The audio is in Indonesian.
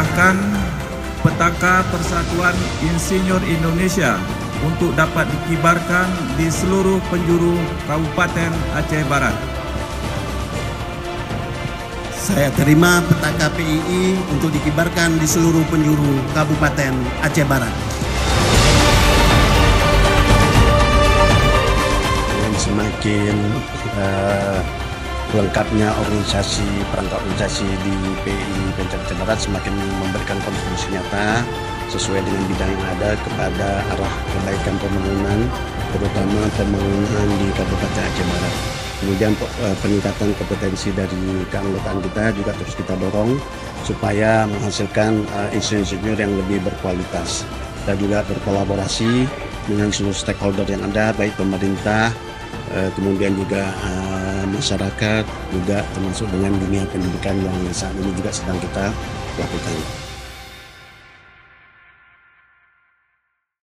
mengesahkan Petaka Persatuan Insinyur Indonesia untuk dapat dikibarkan di seluruh penjuru Kabupaten Aceh Barat. Saya terima petaka PII untuk dikibarkan di seluruh penjuru Kabupaten Aceh Barat. Semakin lengkapnya organisasi, perangkat organisasi di PII Pencak Aceh Barat semakin memberikan kontribusi nyata sesuai dengan bidang yang ada kepada arah perbaikan pembangunan, terutama pembangunan di Kabupaten Aceh Barat. Kemudian peningkatan kompetensi dari keanggotaan kita juga terus kita dorong supaya menghasilkan insinyur yang lebih berkualitas. Kita juga berkolaborasi dengan seluruh stakeholder yang ada, baik pemerintah, kemudian juga masyarakat, juga termasuk dengan dunia pendidikan yang saat ini juga sedang kita lakukan.